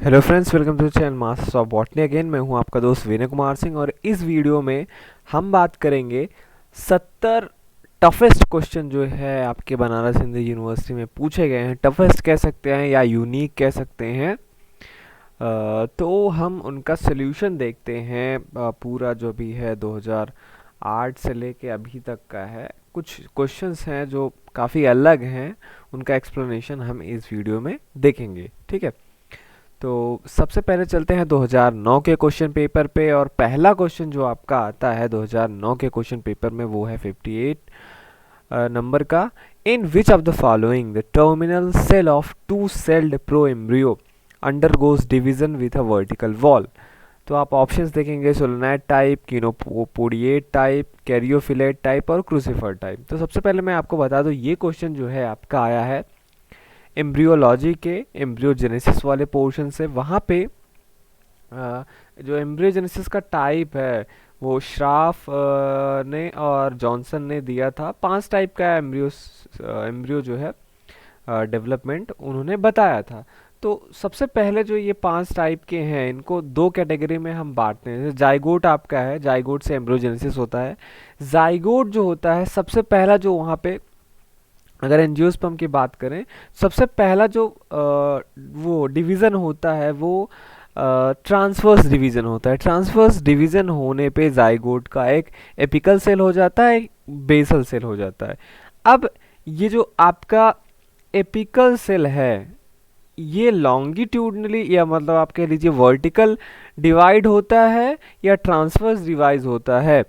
Hello friends, welcome to channel masters of botany. Again मैं हूं आपका दोस्त विनय कुमार सिंह और इस वीडियो में हम बात करेंगे 70 टफेस्ट क्वेश्चन जो है आपके बनारस हिंदू यूनिवर्सिटी में पूछे गए हैं। टफेस्ट कह सकते हैं या यूनिक कह सकते हैं। तो हम उनका सोल्यूशन देखते हैं। पूरा जो भी है 2008 से लेके अभी तक का है। कुछ क्वेश्चंस हैं जो काफ़ी अलग हैं, उनका एक्सप्लेनेशन हम इस वीडियो में देखेंगे। ठीक है, तो सबसे पहले चलते हैं 2009 के क्वेश्चन पेपर पे। और पहला क्वेश्चन जो आपका आता है 2009 के क्वेश्चन पेपर में वो है 58 नंबर का। In which of the following the terminal cell of two celled proembryo undergoes division with a vertical wall. तो आप ऑप्शंस देखेंगे solanad type, chenopodiad type, caryophyllad type और क्रूसिफर टाइप। तो सबसे पहले मैं आपको बता दूं, ये क्वेश्चन जो है आपका आया है एम्ब्रियोलॉजी के एम्ब्रियोजेनेसिस वाले पोर्शन से। वहाँ पे जो एम्ब्रियोजेनेसिस का टाइप है वो श्राफ ने और जॉनसन ने दिया था। 5 टाइप का एम्ब्रियो जो है डेवलपमेंट उन्होंने बताया था। तो सबसे पहले जो ये 5 टाइप के हैं, इनको 2 कैटेगरी में हम बांटते हैं। जैसे जाइगोट आपका है, जाइगोट से एम्ब्रियोजेनेसिस होता है। जाइगोट जो होता है सबसे पहला जो वहाँ पे, अगर एंजियोस्पर्म की बात करें, सबसे पहला जो वो डिवीज़न होता है वो ट्रांसवर्स डिवीज़न होता है। ट्रांसवर्स डिवीज़न होने पे जाइगोट का एक एपिकल सेल हो जाता है, एक बेसल सेल हो जाता है। अब ये जो आपका एपिकल सेल है ये लॉन्गिट्यूडनली या मतलब आप कह लीजिए वर्टिकल डिवाइड होता है या ट्रांसवर्स डिवाइड होता है।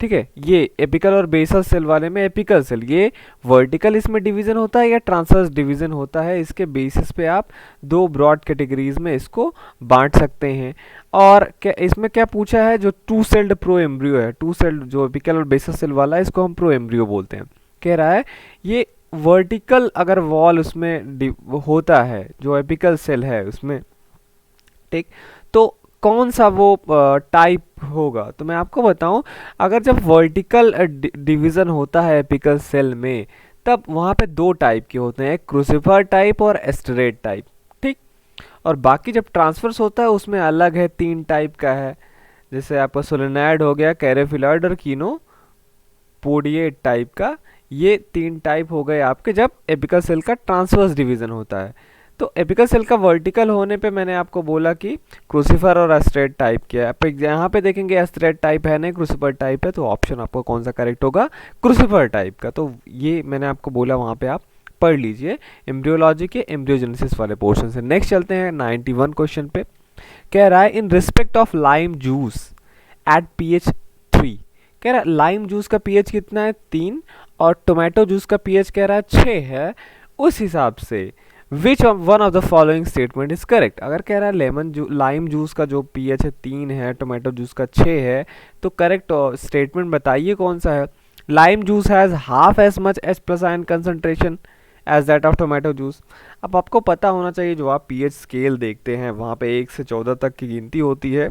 ठीक है, ये एपिकल और बेसल सेल वाले में एपिकल सेल ये वर्टिकल इसमें डिवीजन होता है या ट्रांसवर्स डिवीजन होता है। इसके बेसिस पे आप 2 ब्रॉड कैटेगरीज में इसको बांट सकते हैं। और क्या इसमें क्या पूछा है, जो टू सेल्ड प्रो एम्ब्रियो है, टू सेल्ड जो एपिकल और बेसल सेल वाला है, इसको हम प्रो एम्ब्रियो बोलते हैं। कह रहा है ये वर्टिकल अगर वॉल उसमें होता है जो एपिकल सेल है उसमें, ठीक, तो कौन सा वो टाइप होगा। तो मैं आपको बताऊं, अगर जब वर्टिकल डिवीजन होता है एपिकल सेल में, तब वहां पे 2 टाइप के होते हैं, एक क्रूसिफर टाइप और एस्टरेट टाइप। ठीक, और बाकी जब ट्रांसफर्स होता है उसमें अलग है, 3 टाइप का है। जैसे आपका सोलेनाइड हो गया, कैरेफिलॉइड और कीनोपोडिएट टाइप का। ये 3 टाइप हो गए आपके जब एपिकल सेल का ट्रांसवर्स डिवीजन होता है। तो एपिकल सेल का वर्टिकल होने पे मैंने आपको बोला कि क्रूसिफर और एस्ट्रेट टाइप किया है। यहाँ पे देखेंगे एस्ट्रेट टाइप है नहीं, क्रूसिफर टाइप है, तो ऑप्शन आपको कौन सा करेक्ट होगा, क्रूसिफर टाइप का। तो ये मैंने आपको बोला, वहाँ पे आप पढ़ लीजिए एम्ब्रियोलॉजी के एम्ब्रियोजेनेसिस वाले पोर्शन से। नेक्स्ट चलते हैं 91 क्वेश्चन पे। कह रहा है in respect of lime juice at pH 3। कह रहा है लाइम जूस का pH कितना है, 3, और टोमेटो जूस का pH कह रहा है 6 है। उस हिसाब से विच one of the following statement is correct. अगर कह रहा है लाइम जूस का जो pH है 3 है, टोमेटो जूस का 6 है, तो करेक्ट स्टेटमेंट बताइए कौन सा है। Lime juice has half as much H plus ion concentration as that of tomato juice. अब आपको पता होना चाहिए, जो आप pH स्केल देखते हैं वहाँ पे 1 से 14 तक की गिनती होती है।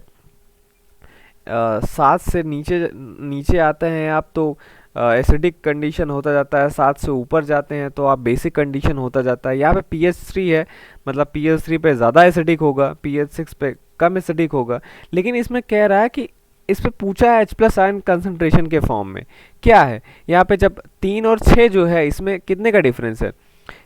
7 से नीचे नीचे आते हैं आप तो एसिडिक कंडीशन होता जाता है, 7 से ऊपर जाते हैं तो आप बेसिक कंडीशन होता जाता है। यहाँ पे pH 3 है, मतलब pH 3 पे ज़्यादा एसिडिक होगा, pH 6 पे कम एसिडिक होगा। लेकिन इसमें कह रहा है कि इस पे पूछा है H प्लस आयन कंसनट्रेशन के फॉर्म में क्या है। यहाँ पे जब 3 और 6 जो है इसमें कितने का डिफरेंस है,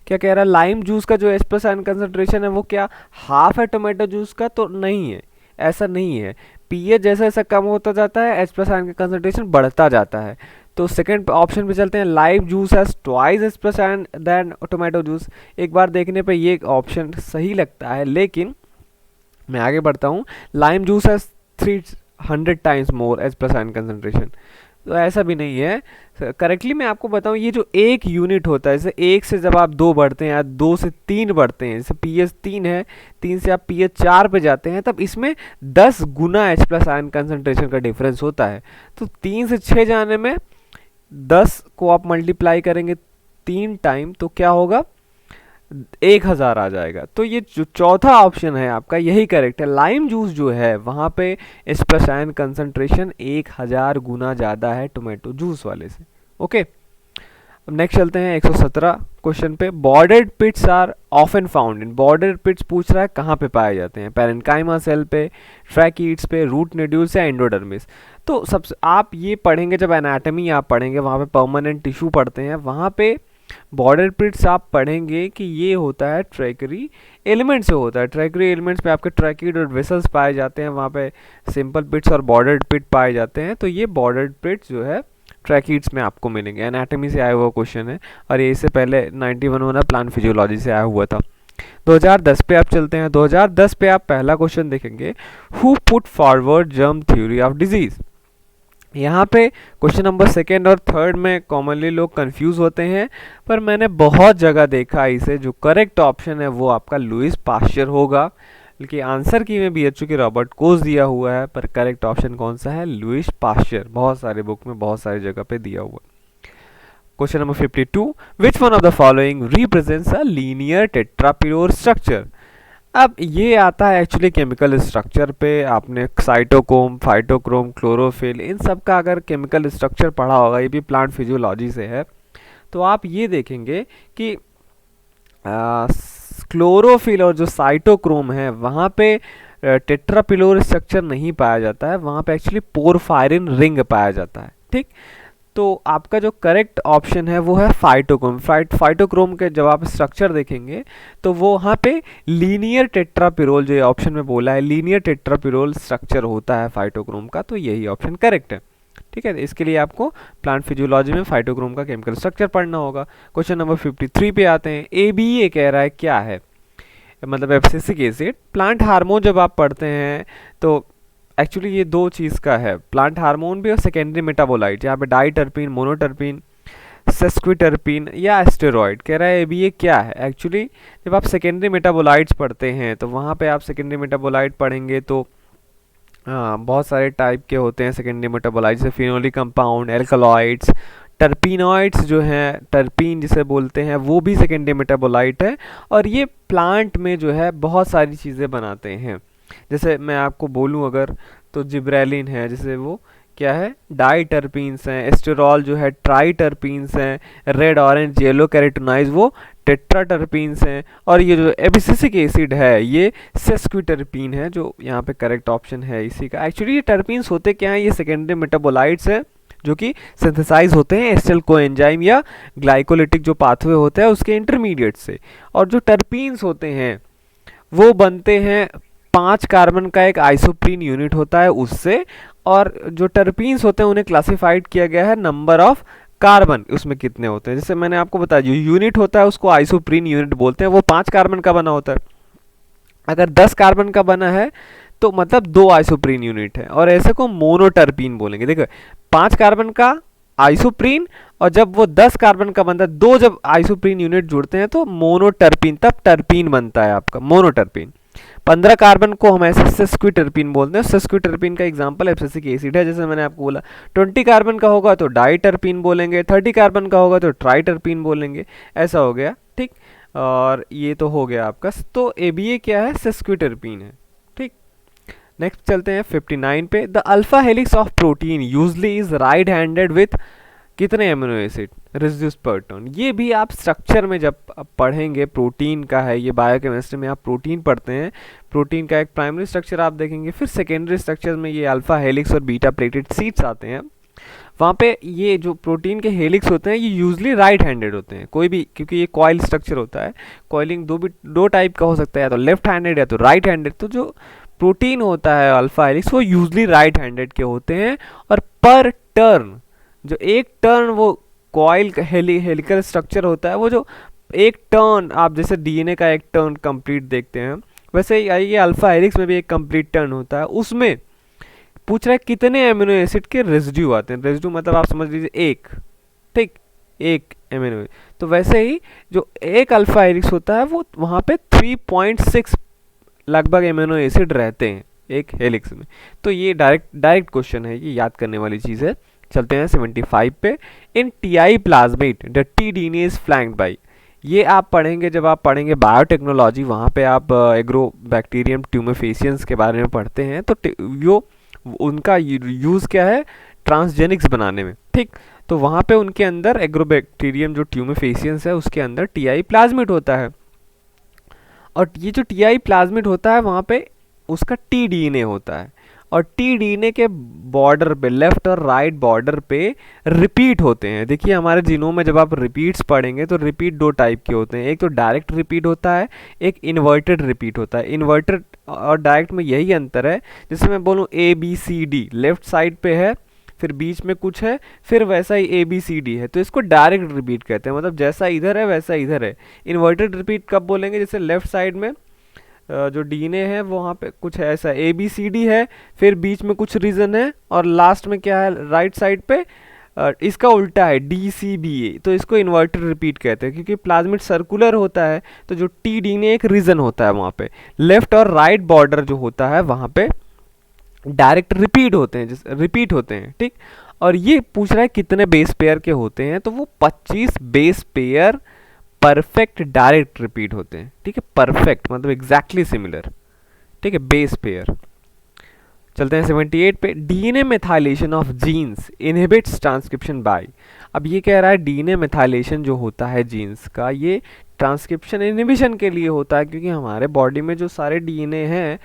क्या कह रहा है लाइम जूस का जो H प्लस आयन कंसनट्रेशन है वो क्या हाफ है टोमेटो जूस का, तो नहीं है, ऐसा नहीं है। pH जैसा जैसा कम होता जाता है H प्लस आयन का कंसनट्रेशन बढ़ता जाता है। तो सेकंड ऑप्शन पे चलते हैं, lime juice has twice H plus ion then tomato juice. एक बार देखने पे ये ऑप्शन सही लगता है, लेकिन मैं आगे बढ़ता हूँ, lime juice has 300 times more H plus ion concentration. तो ऐसा भी नहीं है। करेक्टली मैं आपको बताऊं, ये जो एक यूनिट होता है, जैसे 1 से जब आप 2 बढ़ते हैं या 2 से 3 बढ़ते हैं, जैसे pH 3 है, 3 से आप pH 4 पे जाते हैं, तब इसमें 10 गुना H प्लस आयन कंसनट्रेशन का डिफरेंस होता है। तो 3 से 6 जाने में 10 को आप मल्टीप्लाई करेंगे 3 टाइम, तो क्या होगा, 1000 आ जाएगा। तो ये जो चौथा ऑप्शन है आपका यही करेक्ट है। लाइम जूस जो है वहाँ पे H प्लस आयन कंसनट्रेशन 1000 गुना ज़्यादा है टोमेटो जूस वाले से। ओके, अब नेक्स्ट चलते हैं 117 क्वेश्चन पे। Bordered pits are often found in, bordered pits पूछ रहा है कहाँ पे पाए जाते हैं, पैरेन्काइमा सेल पे, ट्रैकीड्स पे, रूट नोड्यूल्स या एंडोडर्मिस। तो सबसे आप ये पढ़ेंगे जब एनाटॉमी आप पढ़ेंगे, वहाँ पे परमानेंट टिश्यू पढ़ते हैं, वहाँ पे बॉर्डर पिट्स आप पढ़ेंगे कि ये होता है ट्रैकरी एलिमेंट से होता है। ट्रैकरी एलिमेंट्स पे आपके ट्रैकिड और वेसल्स पाए जाते हैं, वहाँ पे सिंपल पिट्स और बॉर्डर्ड पिट पाए जाते हैं। तो ये बॉर्डर्ड पिट्स जो है ट्रैकिड्स में आपको मिलेंगे। एनाटॉमी से आया हुआ क्वेश्चन है और ये इससे पहले 91 वाला प्लांट फिजियोलॉजी से आया हुआ था। 2010 पे आप चलते हैं। 2010 पे आप पहला क्वेश्चन देखेंगे, who put forward germ theory of disease. यहाँ पे क्वेश्चन नंबर सेकेंड और थर्ड में कॉमनली लोग कंफ्यूज होते हैं, पर मैंने बहुत जगह देखा इसे, जो करेक्ट ऑप्शन है वो आपका लुइस पाश्चर होगा। बल्कि आंसर की में BHU के रॉबर्ट कोच दिया हुआ है, पर करेक्ट ऑप्शन कौन सा है, लुइस पाश्चर। बहुत सारे बुक में बहुत सारी जगह पे दिया हुआ। Question number 52, which one of the following represents a linear tetrapyrrole structure. अब ये आता है एक्चुअली केमिकल स्ट्रक्चर पे। आपने साइटोक्रोम, फाइटोक्रोम, क्लोरोफिल, इन सब का अगर केमिकल स्ट्रक्चर पढ़ा होगा, ये भी प्लांट फिजियोलॉजी से है, तो आप ये देखेंगे कि क्लोरोफिल और जो साइटोक्रोम है वहाँ पे टेट्रापिलोर स्ट्रक्चर नहीं पाया जाता है, वहाँ पे एक्चुअली पोरफायरिन रिंग पाया जाता है। ठीक, तो आपका जो करेक्ट ऑप्शन है वो है फाइटोक्रोम। फाइटोक्रोम के जब आप स्ट्रक्चर देखेंगे तो वो वहाँ पे लीनियर टेट्रापिरोल, जो ये ऑप्शन में बोला है लीनियर टेट्रापिरोल स्ट्रक्चर होता है फाइटोक्रोम का, तो यही ऑप्शन करेक्ट है। ठीक है, इसके लिए आपको प्लांट फिजियोलॉजी में फाइटोक्रोम का केमिकल स्ट्रक्चर पढ़ना होगा। क्वेश्चन नंबर 53 पे आते हैं। ABA कह रहा है क्या है, मतलब एब्सिसिक एसिड। प्लांट हार्मोन जब आप पढ़ते हैं तो एक्चुअली ये दो चीज़ का है, प्लांट हार्मोन भी और सेकेंडरी मेटाबोलाइट, यहाँ पे डाइटर्पिन, मोनोटर्पिन, सेस्क्विटर्पिन या स्टेरॉइड। कह रहा है ABA क्या है। एक्चुअली जब आप सेकेंडरी मेटाबोलाइट्स पढ़ते हैं तो वहाँ पे आप सेकेंडरी मेटाबोलाइट पढ़ेंगे तो बहुत सारे टाइप के होते हैं सेकेंडरी मेटाबोलाइट्स, जैसे फिनोलिक कंपाउंड, एल्कलॉइड्स, टर्पिनॉइड्स जो हैं, टर्पीन जिसे बोलते हैं, वो भी सेकेंडरी मेटाबोलाइट है। और ये प्लांट में जो है बहुत सारी चीज़ें बनाते हैं। जैसे मैं आपको बोलूं अगर, तो जिब्रेलिन है, जैसे वो क्या है, डाइटर्पीन्स हैं, एस्टेरॉल जो है ट्राइटर्पीन्स हैं, रेड ऑरेंज येलो कैरोटीनॉइड्स वो टेट्राटर्पीन्स हैं, और ये जो एबिसिसिक एसिड है ये सेस्क्विटर्पीन है, जो यहाँ पे करेक्ट ऑप्शन है इसी का। एक्चुअली ये टर्पीन्स होते क्या हैं, ये सेकेंडरी मेटाबोलाइट्स है जो कि सिंथेसाइज होते हैं एस्टिल कोएंजाइम या ग्लाइकोलिटिक जो पाथवे होता है उसके इंटरमीडिएट से। और जो टर्पीन्स होते हैं वो बनते हैं 5 कार्बन का एक आइसोप्रीन यूनिट होता है उससे, और जो टर्पीन्स होते हैं उन्हें क्लासिफाइड किया गया है नंबर ऑफ कार्बन उसमें कितने होते हैं। जैसे मैंने आपको बताया जो यूनिट होता है उसको आइसोप्रीन यूनिट बोलते हैं, वो 5 कार्बन का बना होता है। अगर 10 कार्बन का बना है तो मतलब 2 आइसोप्रीन यूनिट है, और ऐसे को मोनोटर्पीन बोलेंगे। देखो 5 कार्बन का आइसोप्रीन, और जब वो 10 कार्बन का बनता है, 2 जब आइसोप्रीन यूनिट जुड़ते हैं तो मोनोटर्पीन, तब टर्पीन बनता है आपका मोनोटर्पीन। 15 कार्बन को हम ऐसे सेस्क्विटर्पीन बोलते हैं। सेस्क्विटर्पीन का एग्जांपल एब्सिसिक एसिड है, जैसे मैंने आपको बोला। 20 कार्बन का होगा तो डाइटर्पीन बोलेंगे, 30 कार्बन का होगा तो ट्राइटर्पीन बोलेंगे, ऐसा हो गया। ठीक, और ये तो हो गया आपका। तो ABA क्या है, सेस्क्विटर्पीन है। ठीक, नेक्स्ट चलते हैं 59 पे। The alpha helix of protein usually is right handed with कितने एमिनो एसिड, रेसिड्यूज पर टर्न। ये भी आप स्ट्रक्चर में जब पढ़ेंगे, प्रोटीन का है ये, बायोकेमिस्ट्री में आप प्रोटीन पढ़ते हैं, प्रोटीन का एक प्राइमरी स्ट्रक्चर आप देखेंगे, फिर सेकेंडरी स्ट्रक्चर में ये अल्फा हेलिक्स और बीटा प्लेटेड सीट्स आते हैं। वहाँ पे ये जो प्रोटीन के हेलिक्स होते हैं ये यूजली राइट हैंडेड होते हैं, कोई भी, क्योंकि ये कॉइल स्ट्रक्चर होता है। कॉइलिंग दो टाइप का हो सकता है, या तो लेफ्ट हैंडेड या तो राइट हैंडेड। तो जो प्रोटीन होता है अल्फा हेलिक्स वो यूजली राइट हैंडेड के होते हैं, और पर टर्न जो एक टर्न वो कॉइल हेलिकल स्ट्रक्चर होता है, वो जो एक टर्न आप जैसे DNA का एक टर्न कंप्लीट देखते हैं, वैसे ही ये अल्फा हेलिक्स में भी एक कंप्लीट टर्न होता है। उसमें पूछ रहा है कितने एमिनो एसिड के रेसिड्यू आते हैं। रेसिड्यू मतलब आप समझ लीजिए एक, ठीक, एक एमिनो। तो वैसे ही जो एक अल्फा हेलिक्स होता है वो वहाँ पे 3.6 लगभग एमिनो एसिड रहते हैं एक हेलिक्स में। तो ये डायरेक्ट क्वेश्चन है, ये याद करने वाली चीज़ है। चलते हैं 75 पे। इन TI plasmid the T-DNA is flanked by, ये आप पढ़ेंगे जब आप पढ़ेंगे बायोटेक्नोलॉजी, वहाँ पे आप एग्रो बैक्टीरियम ट्यूमेफेसियंस के बारे में पढ़ते हैं। तो वो उनका यूज़ क्या है, ट्रांसजेनिक्स बनाने में। ठीक, तो वहाँ पे उनके अंदर एग्रोबैक्टीरियम जो ट्यूमेफेसियंस है उसके अंदर टीआई प्लाज्मिड होता है, और ये जो टीआई प्लाज्मिड होता है वहाँ पे उसका टी डीएनए होता है, और टी डीएनए के बॉर्डर पे, लेफ्ट और राइट बॉर्डर पे रिपीट होते हैं। देखिए हमारे जीनोम में जब आप रिपीट्स पढ़ेंगे तो रिपीट दो टाइप के होते हैं, एक तो डायरेक्ट रिपीट होता है, एक इन्वर्टेड रिपीट होता है। इन्वर्टेड और डायरेक्ट में यही अंतर है, जैसे मैं बोलूँ A B C D, left side पे है, फिर बीच में कुछ है, फिर वैसा ही ए बी सी डी है, तो इसको डायरेक्ट रिपीट कहते हैं, मतलब जैसा इधर है वैसा इधर है। इन्वर्टेड रिपीट कब बोलेंगे, जैसे लेफ्ट साइड में जो डीएनए है वहाँ पे कुछ है ऐसा ए बी सी डी है, फिर बीच में कुछ रीजन है, और लास्ट में क्या है राइट साइड पे इसका उल्टा है डी सी बी ए, तो इसको इन्वर्टेड रिपीट कहते हैं, क्योंकि प्लाज्मिड सर्कुलर होता है तो जो टी डीएनए एक रीजन होता है वहाँ पे, लेफ्ट और राइट बॉर्डर जो होता है वहाँ पे डायरेक्ट रिपीट होते हैं, रिपीट होते हैं, ठीक। और ये पूछ रहा है कितने बेस पेयर के होते हैं, तो वो 25 base pair perfect direct repeat होते हैं, ठीक है। परफेक्ट मतलब एग्जैक्टली सिमिलर, ठीक है, बेस पेयर। चलते हैं 78 पे, DNA methylation of genes inhibits transcription by. अब ये कह रहा है डीएनए मेथाइलेशन जो होता है जीन्स का, ये ट्रांसक्रिप्शन इनहिबिशन के लिए होता है, क्योंकि हमारे बॉडी में जो सारे डीएनए हैं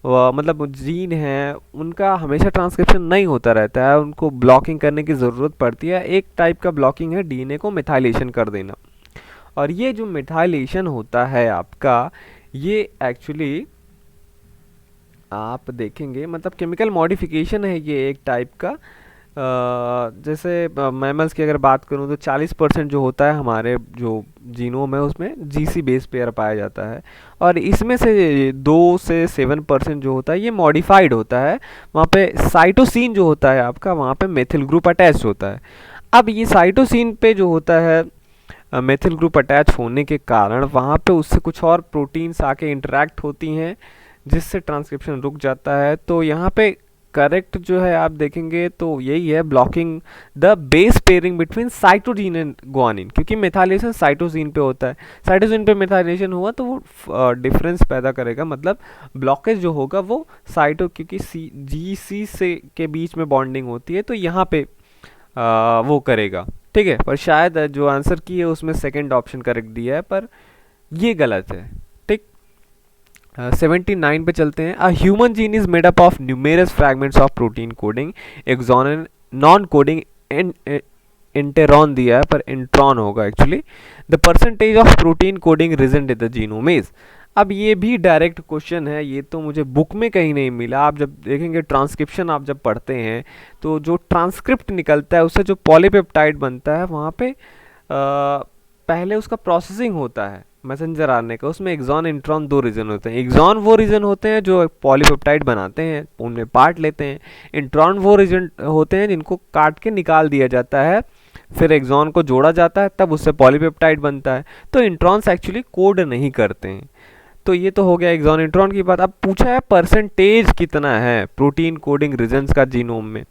मतलब जीन हैं उनका हमेशा ट्रांसक्रिप्शन नहीं होता रहता है, उनको ब्लॉकिंग करने की ज़रूरत पड़ती है। एक टाइप का ब्लॉकिंग है डीएनए को मिथाइलेशन कर देना, और ये जो मिथाइलेशन होता है आपका, ये एक्चुअली आप देखेंगे मतलब केमिकल मॉडिफिकेशन है ये एक टाइप का। जैसे मैमल्स की अगर बात करूं तो 40% जो होता है हमारे जो जीनोम है उसमें जीसी बेस पेयर पाया जाता है, और इसमें से 2 से 7% जो होता है ये मॉडिफाइड होता है। वहाँ पे साइटोसिन जो होता है आपका, वहाँ पे मेथिल ग्रुप अटैच होता है। अब ये साइटोसिन पे जो होता है मेथिल ग्रुप अटैच होने के कारण वहाँ पे उससे कुछ और प्रोटीन्स आके इंटरेक्ट होती हैं, जिससे ट्रांसक्रिप्शन रुक जाता है। तो यहाँ पे करेक्ट जो है आप देखेंगे तो यही है, blocking the base pairing between cytosine and guanine, क्योंकि मेथाइलेशन साइटोजीन पे होता है, साइटोजीन पे मेथाइलेशन हुआ तो वो डिफरेंस पैदा करेगा, मतलब ब्लॉकेज जो होगा वो साइटो, क्योंकि जी सी से के बीच में बॉन्डिंग होती है, तो यहाँ पे वो करेगा, ठीक है। पर शायद जो आंसर की है उसमें सेकंड ऑप्शन करेक्ट दिया है, पर ये गलत है, ठीक। 79 पे चलते हैं। A human gene is made up of numerous fragments of protein coding exon and non coding intron दिया है, पर इंट्रॉन होगा actually. The percentage of protein coding region in the genome is. अब ये भी डायरेक्ट क्वेश्चन है, ये तो मुझे बुक में कहीं नहीं मिला। आप जब देखेंगे ट्रांसक्रिप्शन आप जब पढ़ते हैं तो जो ट्रांसक्रिप्ट निकलता है उससे जो पॉलीपेप्टाइड बनता है वहाँ पे पहले उसका प्रोसेसिंग होता है मैसेंजर आरएनए का, उसमें एक्सॉन इंट्रॉन 2 रीजन होते हैं। एक्सॉन वो रीजन होते हैं जो पॉलीपेप्टाइड बनाते हैं, उनमें पार्ट लेते हैं। इंट्रॉन वो रीजन होते हैं जिनको काट के निकाल दिया जाता है, फिर एक्सॉन को जोड़ा जाता है, तब उससे पॉलीपेप्टाइड बनता है। तो इंट्रॉन्स एक्चुअली कोड नहीं करते हैं। तो ये तो हो गया एक्सॉन इंट्रॉन की बात। अब पूछा है परसेंटेज कितना है प्रोटीन कोडिंग रीजन्स का जीनोम में,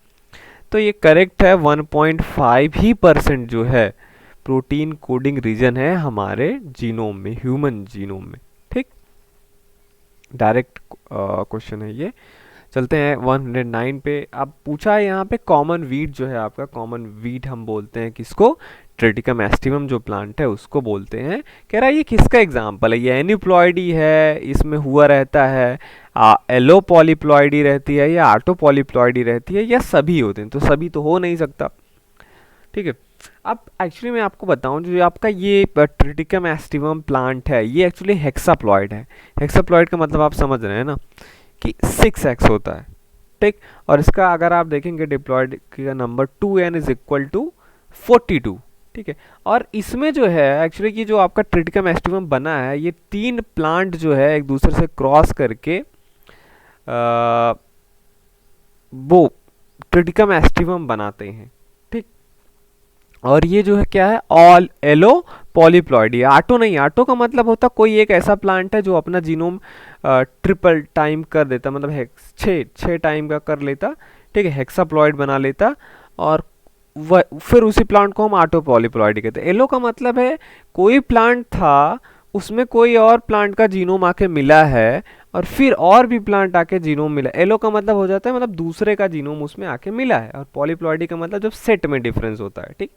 तो ये करेक्ट है 1.5 ही % जो है प्रोटीन कोडिंग रीजन है हमारे जीनोम में, ह्यूमन जीनोम में, ठीक। डायरेक्ट क्वेश्चन है ये। चलते हैं 109 पे। अब पूछा है यहाँ पे कॉमन वीट जो है आपका, कॉमन वीट हम बोलते हैं किसको, ट्रिटिकम एस्टिवम जो प्लांट है उसको बोलते हैं। कह रहा है ये किसका एग्जाम्पल है, ये एन्यूप्लॉइडी है, इसमें हुआ रहता है, एलो पॉलीप्लॉइडी रहती है, या आटो पॉलीप्लॉइडी रहती है, या सभी होते हैं, तो सभी तो हो नहीं सकता, ठीक है। अब एक्चुअली मैं आपको बताऊं जो आपका ये ट्रिटिकम एस्टिवम प्लांट है ये एक्चुअली हेक्साप्लॉइड है। हेक्साप्लॉइड का मतलब आप समझ रहे हैं ना कि 6x होता है, ठीक। और इसका अगर आप देखेंगे डिप्लॉइड का number 2n is equal to 42, ठीक है। और इसमें जो है एक्चुअली ये जो आपका ट्रिटिकम एस्टिवम बना है, ये 3 प्लांट जो है एक दूसरे से क्रॉस करके वो ट्रिटिकम एस्टिवम बनाते हैं, ठीक। और ये जो है क्या है, ऑल एलो पॉलीप्लॉइडी, आटो नहीं। आटो का मतलब होता कोई एक ऐसा प्लांट है जो अपना जीनोम ट्रिपल टाइम कर देता, मतलब 6 टाइम का कर लेता, ठीक है, हेक्साप्लॉइड बना लेता, और फिर उसी प्लांट को हम आटो पॉलीप्लॉइडी कहते हैं। एलो का मतलब है कोई प्लांट था उसमें कोई और प्लांट का जीनोम आके मिला है और फिर और भी प्लांट आके जीनोम मिला। एलो का मतलब हो जाता है मतलब दूसरे का जीनोम उसमें आके मिला है, और पॉलीप्लॉइडी का मतलब जब सेट में डिफरेंस होता है। ठीक,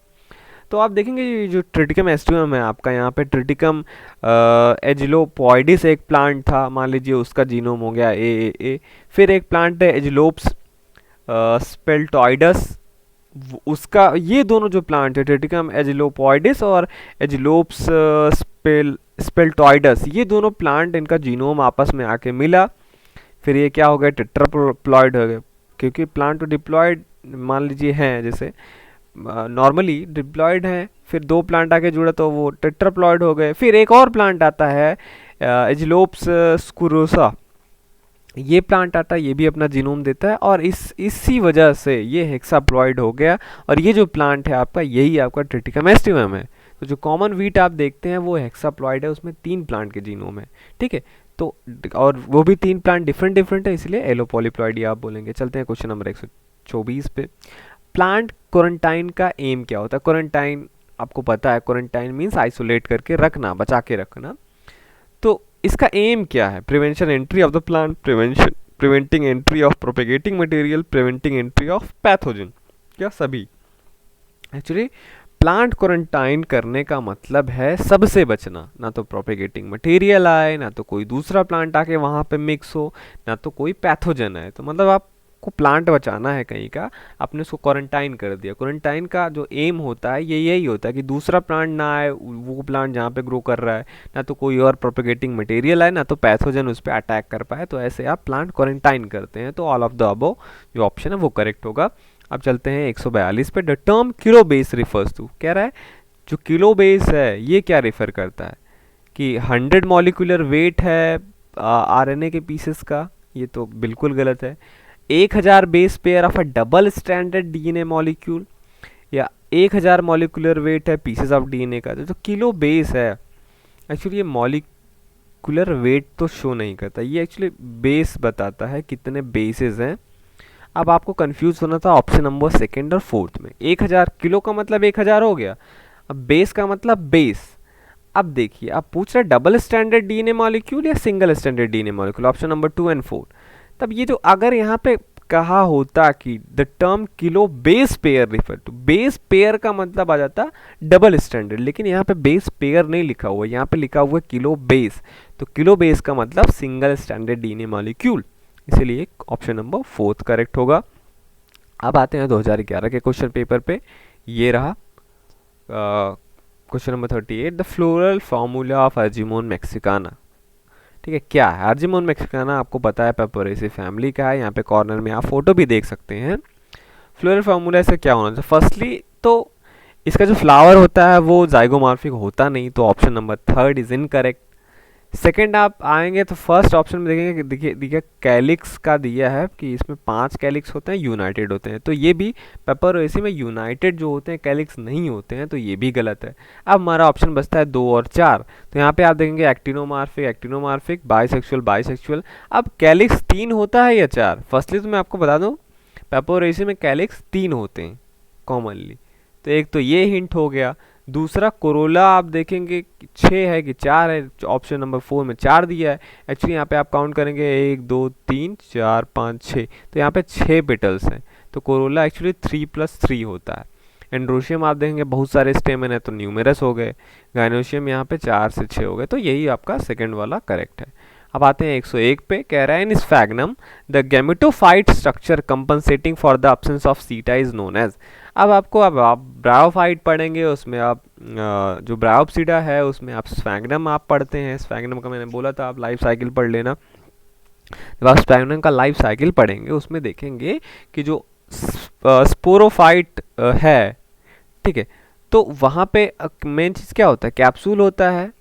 तो आप देखेंगे ये जो ट्रिटिकम एस्टिवम है आपका, यहाँ पे ट्रिटिकम एजिलोपॉइडिस एक प्लांट था, मान लीजिए उसका जीनोम हो गया ए। फिर एक प्लांट है एजिलोप्स स्पेल्टॉइडस, उसका, ये दोनों जो प्लांट है ट्रिटिकम एजिलोपॉइडिस और एजिलोप्स स्पेल्टॉइडस, ये दोनों प्लांट, इनका जीनोम आपस में आके मिला, फिर ये क्या हो गया, टेट्राप्लॉइड हो गया। क्योंकि प्लांट तो डिप्लॉयड मान लीजिए हैं, जैसे नॉर्मली डिप्लॉयड हैं, फिर दो प्लांट आके जुड़ा तो वो टेट्राप्लॉइड हो गए। फिर एक और प्लांट आता है एजिलोप्स स्क्रोसा, ये प्लांट आता है, ये भी अपना जीनोम देता है, और इसी वजह से ये हेक्साप्लॉइड हो गया, और ये जो प्लांट है आपका, यही आपका ट्रिटिकम एस्टिवम है। तो जो कॉमन वीट आप देखते हैं वो हेक्साप्लॉइड है, उसमें 3 प्लांट के जीनोम है। ठीक है, तो और वो भी 3 प्लांट डिफरेंट डिफरेंट है, इसलिए एलोपॉलीप्लॉइडी आप बोलेंगे। चलते हैं क्वेश्चन नंबर 124 पे। प्लांट क्वारंटाइन का एम क्या होता है? क्वारंटाइन आपको पता है, क्वारंटाइन मीन्स आइसोलेट करके रखना, बचा के रखना। तो इसका एम क्या है? Prevention entry of the plant, preventing entry of propagating material, preventing entry of pathogen, क्या सभी? एक्चुअली प्लांट क्वारंटाइन करने का मतलब है सबसे बचना, ना तो प्रोपेगेटिंग मटेरियल आए, ना तो कोई दूसरा प्लांट आके वहाँ पे मिक्स हो, ना तो कोई पैथोजन आए। तो मतलब आपको प्लांट बचाना है कहीं का, आपने उसको क्वारंटाइन कर दिया। क्वारंटाइन का जो एम होता है ये यही होता है कि दूसरा प्लांट ना आए, वो प्लांट जहाँ पे ग्रो कर रहा है, ना तो कोई और प्रोपेगेटिंग मटेरियल आए, ना तो पैथोजन उस पर अटैक कर पाए। तो ऐसे आप प्लांट क्वारंटाइन करते हैं। तो ऑल ऑफ द अबव जो ऑप्शन है वो करेक्ट होगा। अब चलते हैं 142 पे। The term kilo base refers to, कह रहा है जो किलो बेस है ये क्या रेफर करता है? कि 100 मॉलिक्यूलर वेट है आरएनए के पीसेस का, ये तो बिल्कुल गलत है। 1000 base pair of a double standard DNA molecule, या 1000 मॉलिक्यूलर वेट है पीसेस ऑफ डीएनए का। तो जो किलो बेस है, एक्चुअली ये मॉलिक्यूलर वेट तो शो नहीं करता, ये एक्चुअली बेस बताता है कितने बेसेस हैं। अब आपको कंफ्यूज होना था ऑप्शन नंबर सेकंड और फोर्थ में। 1000 किलो का मतलब 1000 हो गया, अब बेस का मतलब बेस। अब देखिए, आप पूछ रहे डबल स्टैंडर्ड डीएनए मॉलिक्यूल या single standard DNA molecule, option number 2 and 4। तब ये जो अगर यहाँ पे कहा होता कि the term kilo base pair refer to, base pair का मतलब आ जाता डबल स्टैंडर्ड, लेकिन यहाँ पे बेस पेयर नहीं लिखा हुआ है, यहाँ पे लिखा हुआ है किलो बेस। तो किलो बेस का मतलब सिंगल स्टैंडर्ड डीएनए मॉलिक्यूल, इसीलिए ऑप्शन नंबर 4 करेक्ट होगा। अब आते हैं 2011 के क्वेश्चन पेपर पे। ये रहा question number 38, the floral formula of Argemone mexicana. ठीक है, क्या है अर्जिमोन मैक्सिकाना? आपको पता है पेपरेसी फैमिली का है, यहाँ पे कॉर्नर में आप फोटो भी देख सकते हैं। फ्लोरल फार्मूला से क्या होना चाहिए? फर्स्टली तो इसका जो फ्लावर होता है वो जाइगोमॉर्फिक होता नहीं, तो option number 3 is incorrect. Second आप आएंगे तो फर्स्ट ऑप्शन में देखेंगे, देखिए कैलिक्स का दिया है कि इसमें 5 कैलिक्स होते हैं, यूनाइटेड होते हैं, तो ये भी पेपरोसी में यूनाइटेड जो होते हैं कैलिक्स नहीं होते हैं, तो ये भी गलत है। अब हमारा ऑप्शन बचता है 2 और 4। तो यहाँ पे आप देखेंगे एक्टिनोमार्फिक एक्टिनोमार्फिक, बाइसेक्सुअल बाइसेक्सुअल। अब कैलिक्स 3 होता है या 4? फर्स्टली तो मैं आपको बता दूँ पेपरोसी में कैलिक्स 3 होते हैं कॉमनली, तो एक तो ये हिंट हो गया। दूसरा कोरोला आप देखेंगे 6 है कि 4 है, ऑप्शन नंबर 4 में 4 दिया है। एक्चुअली यहाँ पे आप काउंट करेंगे 1 2 3 4 5 6, तो यहाँ पे 6 पेटल्स हैं, तो कोरोला एक्चुअली 3+3 होता है। एंड्रोशियम आप देखेंगे बहुत सारे स्टेमन है, तो न्यूमेरस हो गए। गाइनोशियम यहाँ पे 4 से 6 हो गए, तो यही आपका सेकेंड वाला करेक्ट है। अब आते हैं 101 पे। कह रहा है in sphagnum the gametophyte structure compensating for the absence of seta is known as. अब आपको, अब आप ब्रायोफाइट पढ़ेंगे, उसमें आप जो ब्रायोप्सिडा है उसमें आप स्फैग्नम आप पढ़ते हैं। स्फैग्नम का मैंने बोला था आप लाइफ साइकिल पढ़ लेना। जब आप स्फैग्नम का लाइफ साइकिल पढ़ेंगे उसमें देखेंगे कि जो स्पोरोफाइट है, ठीक है, तो वहाँ पे मेन चीज़ क्या होता है? कैप्सूल होता है,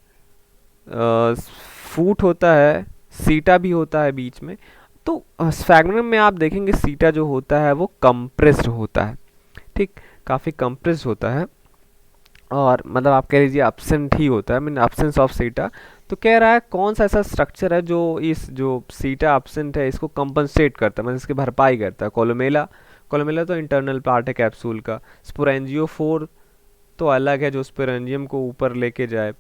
फूट होता है, सीटा भी होता है बीच में। तो स्फैग्नम में आप देखेंगे सीटा जो होता है वो कंप्रेस्ड होता है, ठीक, काफ़ी कंप्रेस्ड होता है, और मतलब आप कह लीजिए एब्सेंट ही होता है, मीन एब्सेंस ऑफ सीटा। तो कह रहा है कौन सा ऐसा स्ट्रक्चर है जो इस जो सीटा एब्सेंट है इसको कंपनसेट करता है, मतलब इसकी भरपाई करता है? कोलोमेला, कोलोमेला तो इंटरनल पार्ट है कैप्सूल का। स्पोरेंजियोफोर तो अलग है जो स्पोरेंजियम को ऊपर लेके जाए।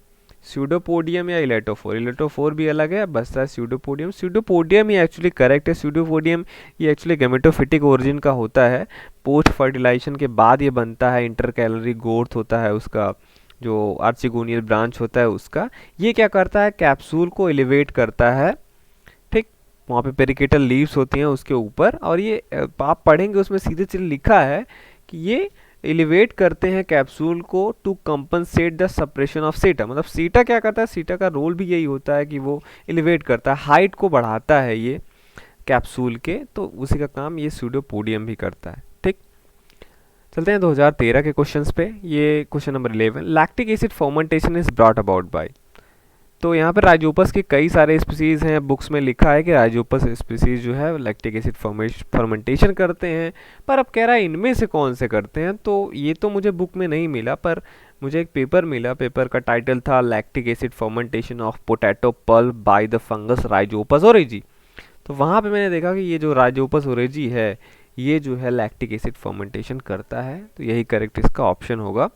स्यूडोपोडियम या इलेक्ट्रोफोर, इलेक्ट्रोफोर भी अलग है, बचता है स्यूडोपोडियम। स्यूडोपोडियम ही एक्चुअली करेक्ट है। स्यूडोपोडियम ये एक्चुअली गेमेटोफिटिक ओरिजिन का होता है, पोस्ट फर्टिलाइजेशन के बाद ये बनता है, इंटरकैलरी ग्रोथ होता है उसका, जो आर्चिगोनियल ब्रांच होता है उसका। ये क्या करता है, कैप्सूल को एलिवेट करता है, ठीक, वहाँ पे पेरिकेटल लीव्स होती हैं उसके ऊपर, और ये आप पढ़ेंगे उसमें सीधे सीधे लिखा है कि ये एलिवेट करते हैं कैप्सूल को to compensate the suppression of seta. मतलब सीटा क्या करता है, सीटा का रोल भी यही होता है कि वो एलिवेट करता है, हाइट को बढ़ाता है ये कैप्सूल के, तो उसी का काम ये स्यूडोपोडियम भी करता है। ठीक, चलते हैं 2013 के क्वेश्चंस पे। ये question number 11, lactic acid fermentation is brought about by. तो यहाँ पे राइजोपस के कई सारे स्पीसीज हैं, बुक्स में लिखा है कि राइजोपस स्पीसीज जो है लैक्टिक एसिड फर्मेंटेशन करते हैं, पर अब कह रहा है इनमें से कौन से करते हैं। तो ये तो मुझे बुक में नहीं मिला, पर मुझे एक पेपर मिला, पेपर का टाइटल था lactic acid fermentation of potato pulp by the fungus Rhizopus oryzae. तो वहाँ पे मैंने देखा कि ये जो राइजोपस ओरेजी है ये जो है लैक्टिक एसिड फर्मेंटेशन करता है, तो यही करेक्ट इसका ऑप्शन होगा।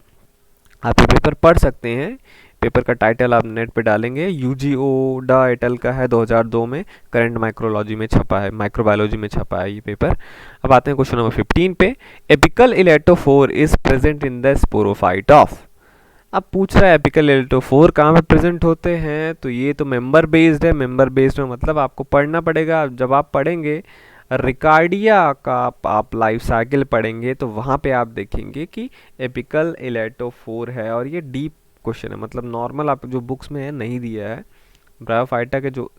आप ये पेपर पढ़ सकते हैं, पेपर का टाइटल आप नेट पे डालेंगे, यूजीओ डा एटल का है, 2002 में करंट माइक्रोलॉजी में छपा है, माइक्रोबायोलॉजी में छपा है ये पेपर। अब आते हैं क्वेश्चन नंबर 15 पे, apical elaterophore is present in the sporophyte of. अब पूछ रहा है एपिकल इलेक्ट्रोफोर कहाँ पे प्रेजेंट होते हैं, तो ये तो मेंबर बेस्ड है। मेंबर बेस्ड में मतलब आपको पढ़ना पड़ेगा, जब आप पढ़ेंगे रिकार्डिया का आप लाइफ साइकिल पढ़ेंगे तो वहाँ पे आप देखेंगे कि एपिकल इलेक्ट्रोफोर है, और ये डीप क्वेश्चन है, मतलब नॉर्मल आप जो बुक्स में है नहीं दिया है। ब्रायोफाइटा के जो